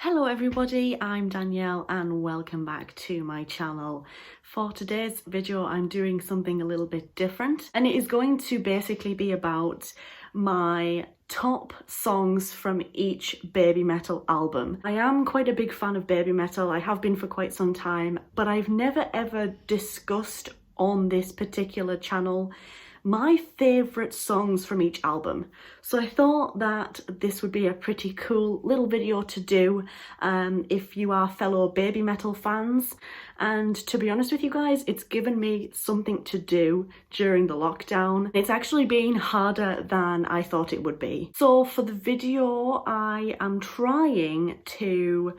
Hello everybody, I'm Danielle and welcome back to my channel. For today's video I'm doing something a little bit different and it is going to basically be about my top songs from each Baby Metal album. I am quite a big fan of Baby Metal, I have been for quite some time, but I've never ever discussed on this particular channel my favourite songs from each album. So I thought that this would be a pretty cool little video to do if you are fellow Baby Metal fans. And to be honest with you guys, it's given me something to do during the lockdown. It's actually been harder than I thought it would be. So for the video, I am trying to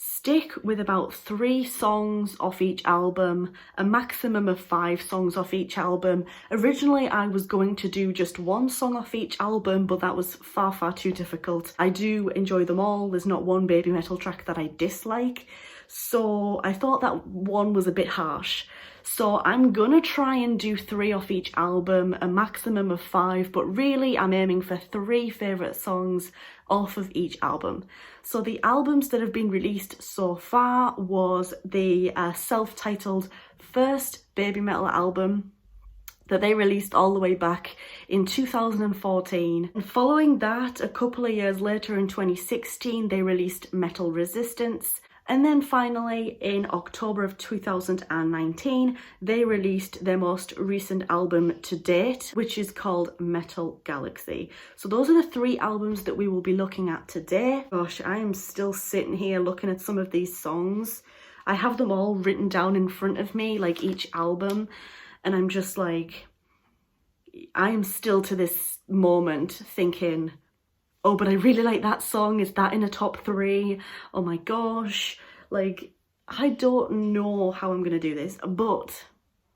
stick with about 3 songs off each album, a maximum of 5 songs off each album. Originally I was going to do just 1 song off each album, but that was far too difficult. I do enjoy them all, there's not one Baby Metal track that I dislike, so I thought that one was a bit harsh. So I'm gonna try and do 3 off each album, a maximum of 5, but really I'm aiming for 3 favourite songs off of each album. So the albums that have been released so far was the self-titled first Baby Metal album that they released all the way back in 2014. And following that, a couple of years later in 2016, they released Metal Resistance. And then finally, in October of 2019, they released their most recent album to date, which is called Metal Galaxy. So those are the 3 albums that we will be looking at today. Gosh, I am still sitting here looking at some of these songs. I have them all written down in front of me, like each album, and I'm just like, I am still to this moment thinking, oh, but I really like that song. Is that in a top 3? Oh my gosh. Like, I don't know how I'm gonna do this, but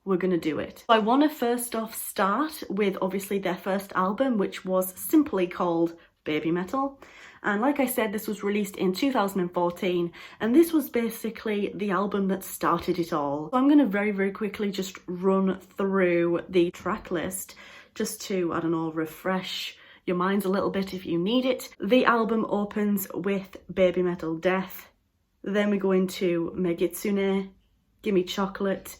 we're gonna do it. I want to first off start with obviously their first album, which was simply called Baby Metal. And like I said, this was released in 2014, and this was basically the album that started it all. So I'm gonna very quickly just run through the track list just to, I don't know, refresh your minds a little bit if you need it. The album opens with Baby Metal Death. Then we go into Megitsune, Gimme Chocolate,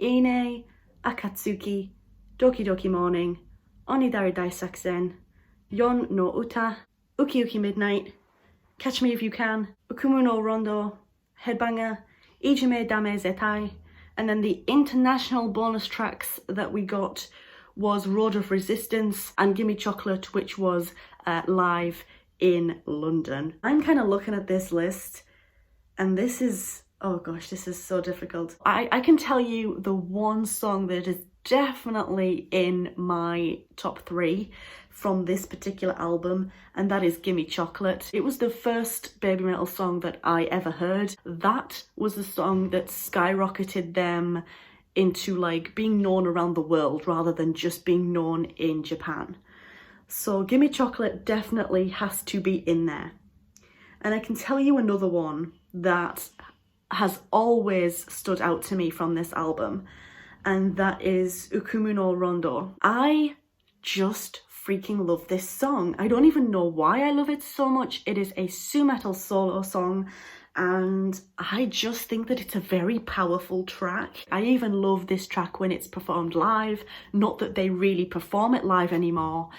Ine, Akatsuki, Doki Doki Morning, Onidari Daisakusen, Yon no Uta, Uki Uki Midnight, Catch Me If You Can, Ukumu no Rondo, Headbanger, Ijime Dame Zetai, and then the international bonus tracks that we got was Road of Resistance and Gimme Chocolate, which was live in London. I'm kind of looking at this list and this is, oh gosh, this is so difficult. I can tell you the one song that is definitely in my top 3 from this particular album, and that is Gimme Chocolate. It was the first Baby Metal song that I ever heard. That was the song that skyrocketed them into like being known around the world rather than just being known in Japan. So Gimme Chocolate definitely has to be in there. And I can tell you another one that has always stood out to me from this album, and that is Ukumu no Rondo. I just freaking love this song. I don't even know why I love it so much. It is a Su-metal solo song, and I just think that it's a very powerful track. I even love this track when it's performed live. Not that they really perform it live anymore,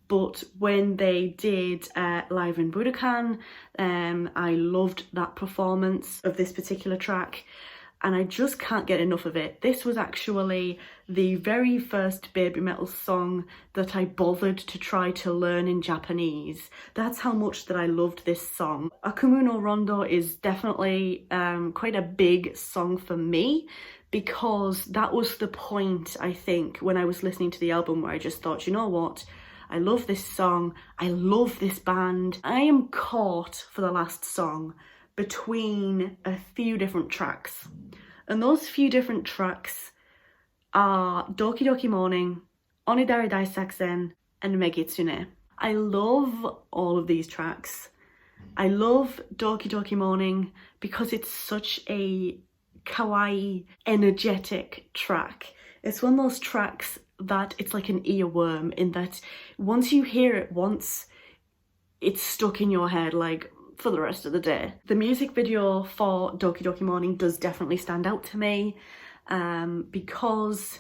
but when they did live in Budokan, I loved that performance of this particular track, and I just can't get enough of it. This was actually the very first Baby Metal song that I bothered to try to learn in Japanese. That's how much that I loved this song. Akumu no Rondo is definitely quite a big song for me, because that was the point, I think, when I was listening to the album where I just thought, you know what? I love this song, I love this band. I am caught for the last song between a few different tracks. And those few different tracks are Doki Doki Morning, Onidari Daisakusen, and Megitsune. I love all of these tracks. I love Doki Doki Morning because it's such a kawaii, energetic track. It's one of those tracks that it's like an earworm, in that once you hear it once, it's stuck in your head like for the rest of the day. The music video for Doki Doki Morning does definitely stand out to me because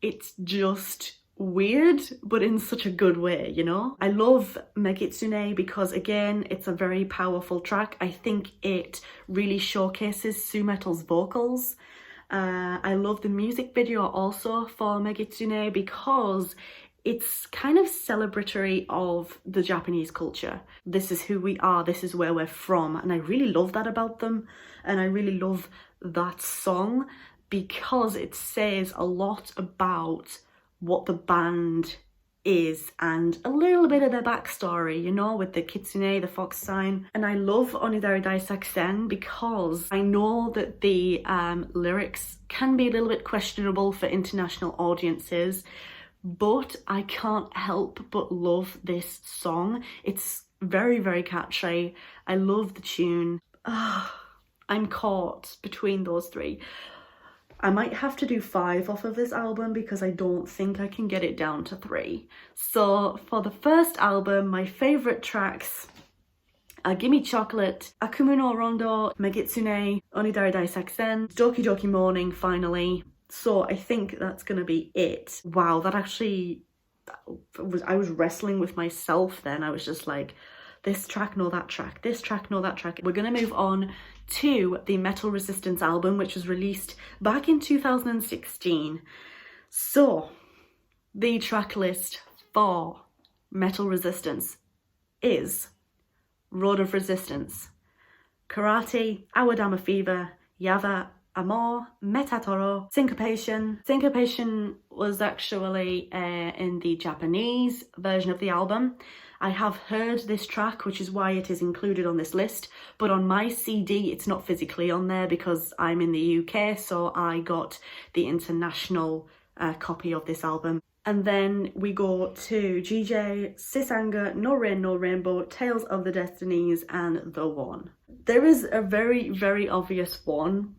it's just weird, but in such a good way, you know? I love Megitsune because, again, it's a very powerful track. I think it really showcases Su-metal's vocals. I love the music video also for Megitsune because it's kind of celebratory of the Japanese culture. This is who we are, this is where we're from, and I really love that about them, and I really love that song because it says a lot about what the band is and a little bit of their backstory, you know, with the kitsune, the fox sign. And I love Onidari Daisaksen because I know that the lyrics can be a little bit questionable for international audiences, but I can't help but love this song. It's very, very catchy. I love the tune. I'm caught between those three. I might have to do 5 off of this album because I don't think I can get it down to 3. So for the first album, my favourite tracks are Gimme Chocolate, Akumu no Rondo, Megitsune, Onidari Daisaksen, Doki Doki Morning finally. So I think that's gonna be it. Wow, that actually I was wrestling with myself then. I was just like, this track, no that track, this track, no that track. We're gonna move on to the Metal Resistance album, which was released back in 2016. So the track list for Metal Resistance is Road of Resistance, Karate, Awadama Fever, Yava, Amor, Metatoro, Syncopation. Syncopation was actually in the Japanese version of the album. I have heard this track, which is why it is included on this list, but on my CD it's not physically on there because I'm in the UK, so I got the international copy of this album. And then we go to GJ, Sisanga, No Rain, No Rainbow, Tales of the Destinies, and The One. There is a very, very obvious one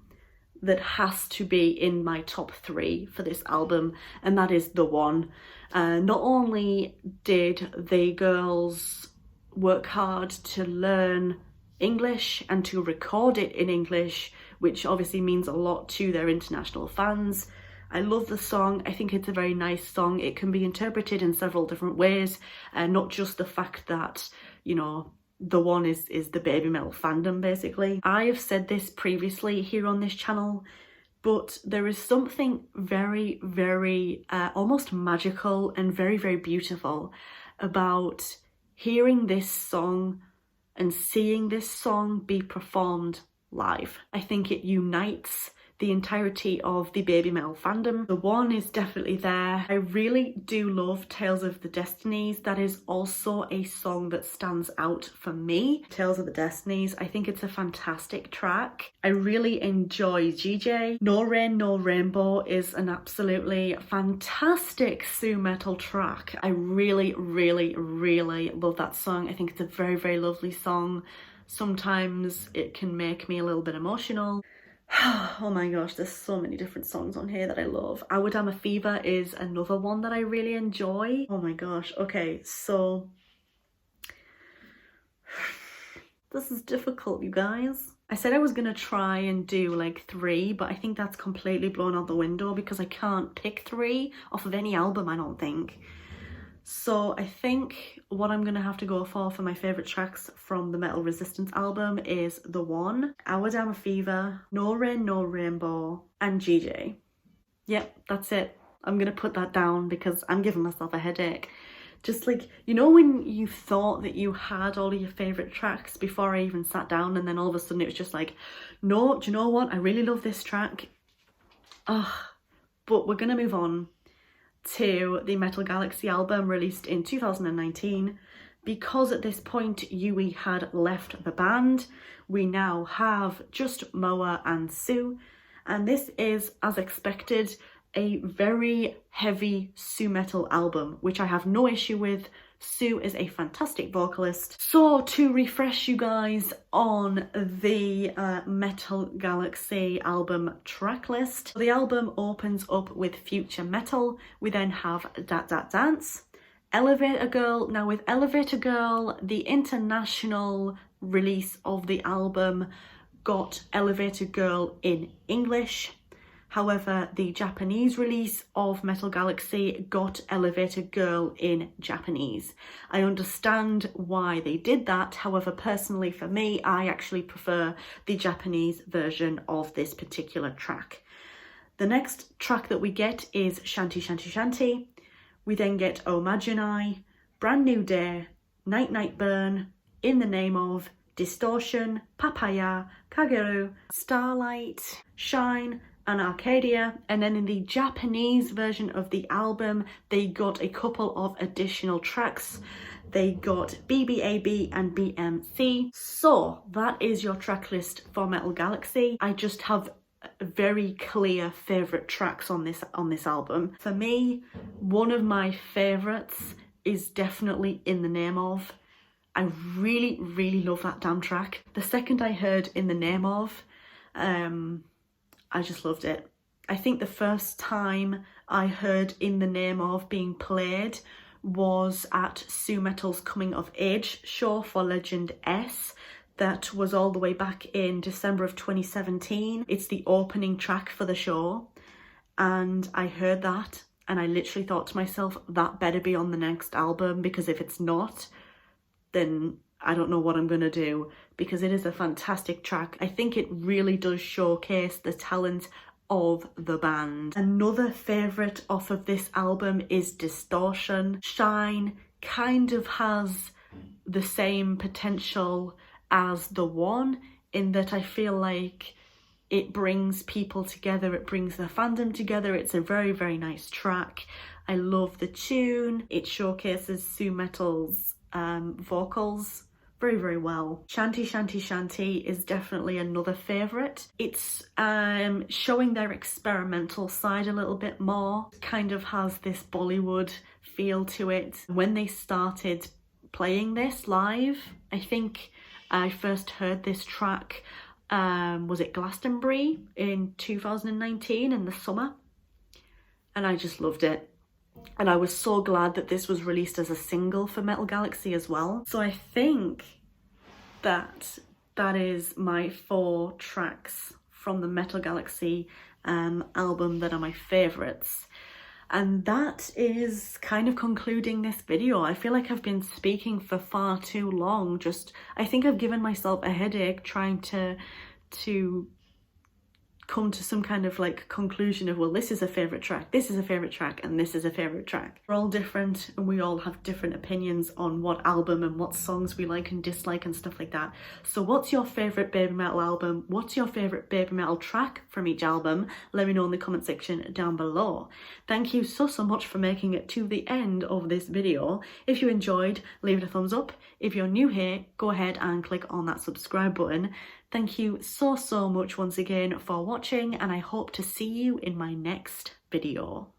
that has to be in my top 3 for this album, and that is The One. Not only did the girls work hard to learn English and to record it in English, which obviously means a lot to their international fans. I love the song. I think it's a very nice song. It can be interpreted in several different ways, not just the fact that, you know, The One is the baby metal fandom, basically. I have said this previously here on this channel, but there is something very, very almost magical and very, very beautiful about hearing this song and seeing this song be performed live. I think it unites the entirety of the baby metal fandom. The One is definitely there. I really do love Tales of the Destinies. That is also a song that stands out for me. Tales of the Destinies, I think it's a fantastic track. I really enjoy GJ. No Rain, No Rainbow is an absolutely fantastic Su-metal track. I really, really, really love that song. I think it's a very, very lovely song. Sometimes it can make me a little bit emotional. Oh my gosh, there's so many different songs on here that I love. Awadama Fever is another one that I really enjoy. Oh my gosh, okay, so this is difficult, you guys. I said I was gonna try and do like 3, but I think that's completely blown out the window because I can't pick 3 off of any album, I don't think. So I think what I'm gonna have to go for my favourite tracks from the Metal Resistance album is The One, Awadama Fever, No Rain, No Rainbow, and GJ. Yep, that's it. I'm gonna put that down because I'm giving myself a headache. Just like, you know when you thought that you had all of your favourite tracks before I even sat down, and then all of a sudden it was just like, no, do you know what? I really love this track. Ugh. But we're gonna move on to the Metal Galaxy album released in 2019. Because at this point Yui had left the band, we now have just Moa and Sue, and this is, as expected, a very heavy Su-metal album, which I have no issue with. Sue is a fantastic vocalist. So to refresh you guys on the Metal Galaxy album track list, the album opens up with Future Metal. We then have Dat Dat Dance, Elevator Girl. Now with Elevator Girl, the international release of the album got Elevator Girl in English. However, the Japanese release of Metal Galaxy got Elevator Girl in Japanese. I understand why they did that. However, personally for me, I actually prefer the Japanese version of this particular track. The next track that we get is Shanty Shanty Shanty. We then get Oh Majinai, Brand New Day, Night Night Burn, In the Name Of, Distortion, Papaya, Kageru, Starlight, Shine, and Arcadia. And then in the Japanese version of the album, they got a couple of additional tracks. They got BBAB and BMC. So that is your track list for Metal Galaxy. I just have very clear favourite tracks on this album. For me, one of my favourites is definitely In the Name Of. I really love that damn track. The second I heard In the Name Of, I just loved it. I think the first time I heard In the Name Of being played was at Sue Metal's Coming of Age show for Legend S. That was all the way back in December of 2017. It's the opening track for the show. And I heard that and I literally thought to myself, that better be on the next album, because if it's not, then I don't know what I'm gonna do, because it is a fantastic track. I think it really does showcase the talent of the band. Another favourite off of this album is Distortion. Shine kind of has the same potential as The One, in that I feel like it brings people together, it brings the fandom together. It's a very nice track. I love the tune. It showcases Sue Metal's vocals very well. Shanty Shanty Shanty is definitely another favourite. It's showing their experimental side a little bit more. It kind of has this Bollywood feel to it. When they started playing this live, I think I first heard this track, was it Glastonbury in 2019 in the summer? And I just loved it. And I was so glad that this was released as a single for Metal Galaxy as well. So I think that is my 4 tracks from the Metal Galaxy album that are my favourites. And that is kind of concluding this video. I feel like I've been speaking for far too long. I think I've given myself a headache trying to come to some kind of like conclusion of, well, this is a favourite track, this is a favourite track, and this is a favourite track. We're all different and we all have different opinions on what album and what songs we like and dislike and stuff like that. So what's your favourite Baby Metal album? What's your favourite Baby Metal track from each album? Let me know in the comment section down below. Thank you so much for making it to the end of this video. If you enjoyed, leave it a thumbs up. If you're new here, go ahead and click on that subscribe button. Thank you so much once again for watching, and I hope to see you in my next video.